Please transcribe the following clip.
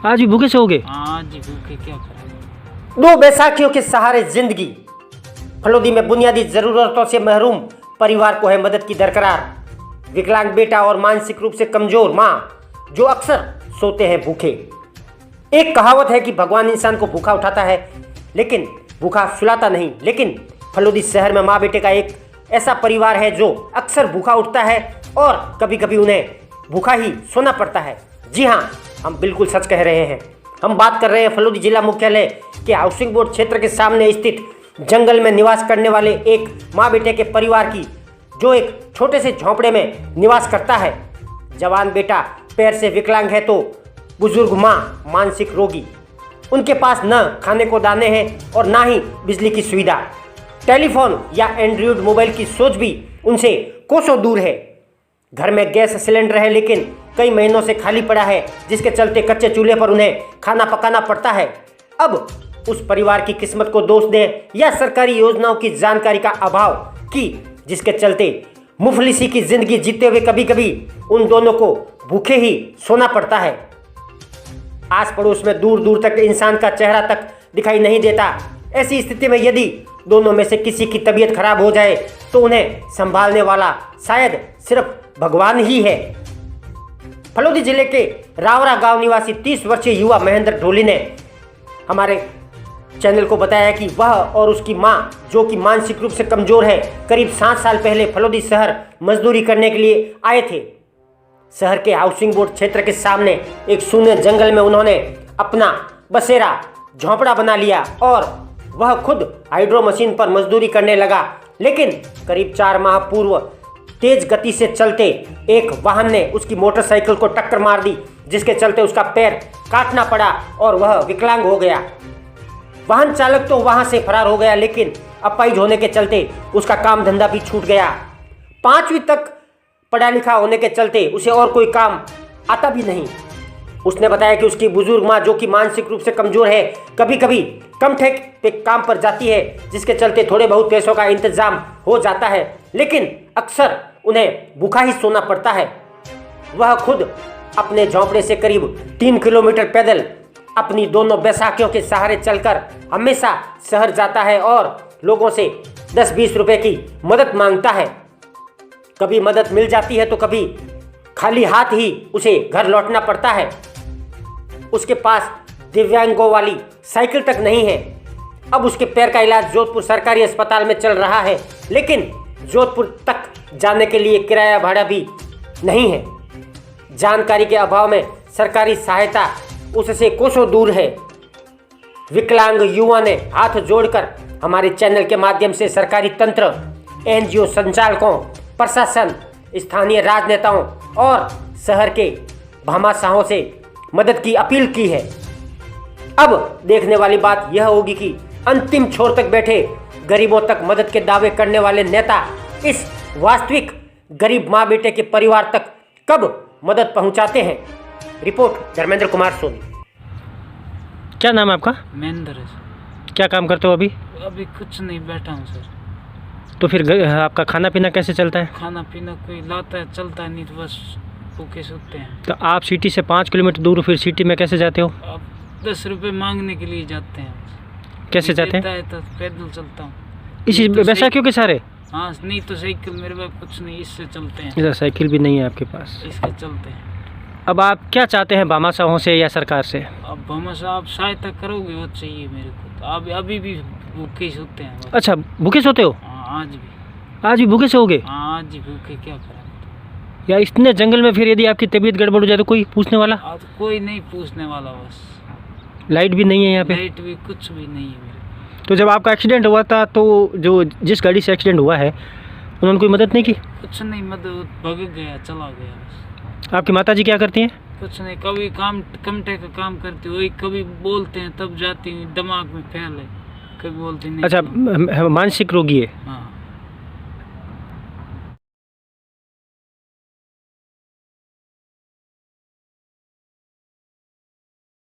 आज भी भूखे सोओगे? आज ही भूखे, क्या करें। दो बैसाखियों के सहारे जिंदगी। फलोदी में बुनियादी जरूरतों से महरूम परिवार को है मदद की दरकार। विकलांग बेटा और मानसिक रूप से कमजोर माँ जो अक्सर सोते हैं भूखे। एक कहावत है कि भगवान इंसान को भूखा उठाता है लेकिन भूखा सुलाता नहीं। लेकिन फलोदी शहर में माँ बेटे का एक ऐसा परिवार है जो अक्सर भूखा उठता है और कभी कभी उन्हें भूखा ही सोना पड़ता है। जी हाँ, हम बिल्कुल सच कह रहे हैं। हम बात कर रहे हैं फलोदी जिला मुख्यालय के हाउसिंग बोर्ड क्षेत्र के सामने स्थित जंगल में निवास करने वाले एक माँ बेटे के परिवार की, जो एक छोटे से झोंपड़े में निवास करता है। जवान बेटा पैर से विकलांग है तो बुजुर्ग माँ मानसिक रोगी। उनके पास न खाने को दाने हैं और ना ही बिजली की सुविधा। टेलीफोन या एंड्रॉइड मोबाइल की सोच भी उनसे कोसों दूर है। घर में गैस सिलेंडर है लेकिन कई महीनों से खाली पड़ा है, जिसके चलते कच्चे चूल्हे पर उन्हें खाना पकाना पड़ता है। अब उस परिवार की किस्मत को दोष दें या सरकारी योजनाओं की जानकारी का अभाव की, जिसके चलते मुफलिसी की जिंदगी जीते हुए कभी कभी उन दोनों को भूखे ही सोना पड़ता है। आस पड़ोस में दूर दूर तक इंसान का चेहरा तक दिखाई नहीं देता। ऐसी स्थिति में यदि दोनों में से किसी की तबीयत खराब हो जाए तो उन्हें संभालने वाला शायद सिर्फ भगवान ही है। फलोदी जिले के रावरा गांव निवासी 30 वर्षीय युवा महेंद्र ढोली ने हमारे चैनल को बताया कि वह और उसकी मां, जो कि मानसिक रूप से कमजोर है, करीब 7 साल पहले फलोदी शहर मजदूरी करने के लिए आए थे। शहर के हाउसिंग बोर्ड क्षेत्र के सामने एक शून्य जंगल में उन्होंने अपना बसेरा झोंपड़ा बना लिया और वह खुद हाइड्रो मशीन पर मजदूरी करने लगा। लेकिन करीब 4 माह पूर्व तेज गति से चलते एक वाहन ने उसकी मोटरसाइकिल को टक्कर मार दी, जिसके चलते उसका पैर काटना पड़ा और वह विकलांग हो गया। वाहन चालक तो वहां से फरार हो गया, लेकिन अपाहिज होने के चलते उसका काम धंधा भी छूट गया। 5वीं तक पढ़ा लिखा होने के चलते उसे और कोई काम आता भी नहीं। उसने बताया कि उसकी बुजुर्ग माँ, जो कि मानसिक रूप से कमजोर है, कभी कभी कम ठेक पे काम पर जाती है, जिसके चलते थोड़े बहुत पैसों का इंतजाम हो जाता है, लेकिन अक्सर उन्हें भूखा ही सोना पड़ता है। वह खुद अपने झोंपड़े से करीब 3 किलोमीटर पैदल अपनी दोनों बैसाखियों के सहारे चलकर हमेशा शहर जाता है और लोगों से 10-20 रुपए की मदद मांगता है। कभी मदद मिल जाती है तो कभी खाली हाथ ही उसे घर लौटना पड़ता है। उसके पास दिव्यांगों वाली साइकिल तक नहीं है। अब उसके पैर का इलाज जोधपुर सरकारी अस्पताल में चल रहा है, लेकिन जोधपुर तक जाने के लिए किराया भाड़ा भी नहीं है। जानकारी के अभाव में सरकारी सहायता उससे कोसों दूर है। विकलांग युवा ने हाथ जोड़कर हमारे चैनल के माध्यम से सरकारी तंत्र, एनजीओ संचालकों, प्रशासन, स्थानीय राजनेताओं और शहर के भामाशाहों से मदद की अपील की है। अब देखने वाली बात यह होगी कि अंतिम छोर तक बैठे गरीबों तक मदद के दावे करने वाले नेता इस वास्तविक गरीब माँ बेटे के परिवार तक कब मदद पहुंचाते हैं। रिपोर्ट धर्मेंद्र कुमार सोनी। क्या नाम है आपका? महेंद्र है सर। क्या काम करते हो अभी? अभी कुछ नहीं, बैठा हूँ सर। तो फिर आपका खाना पीना कैसे चलता है? खाना पीना कोई लाता है, चलता है, नहीं तो बस भूखे सोते हैं। तो आप सिटी से 5 किलोमीटर दूर, फिर सिटी में कैसे जाते हो? अब 10 रुपये मांगने के लिए जाते हैं। कैसे जाते हैं? देता है तो पैदल चलता हूँ। इसी नहीं तो बैसाखियों के सारे? हाँ, नहीं तो साइकिल, मेरे पास कुछ नहीं, इससे चलते हैं। इधर साइकिल भी नहीं है आपके पास? इससे चलते हैं। अब आप क्या चाहते हैं भामाशाहों से या सरकार से? अब भामा साहब सहायता करोगे वो चाहिए मेरे को। तो अब अभी भी भूखे सोते हैं। अच्छा, भूखे सोते हो? हाँ, आज भी। आज भी भूखे सोओगे? हाँ, आज ही भूखे, क्या करें। या इतने जंगल में फिर यदि आपकी तबीयत गड़बड़ हो जाए तो कोई पूछने वाला? आज कोई नहीं पूछने वाला, बस। लाइट भी नहीं है यहाँ पे? लाइट भी कुछ भी नहीं है मेरे। तो जब आपका एक्सीडेंट हुआ था तो जो जिस गाड़ी से एक्सीडेंट हुआ है उन्होंने कोई मदद नहीं की? कुछ नहीं, मदद, भग गया, चला गया बस। आपकी माताजी क्या करती हैं? कुछ नहीं, कभी काम कमटे का काम करती हुई, कभी बोलते हैं तब जाती हूँ, दिमाग में फैल है, कभी बोलती नहीं। अच्छा, मानसिक रोगी है? हाँ।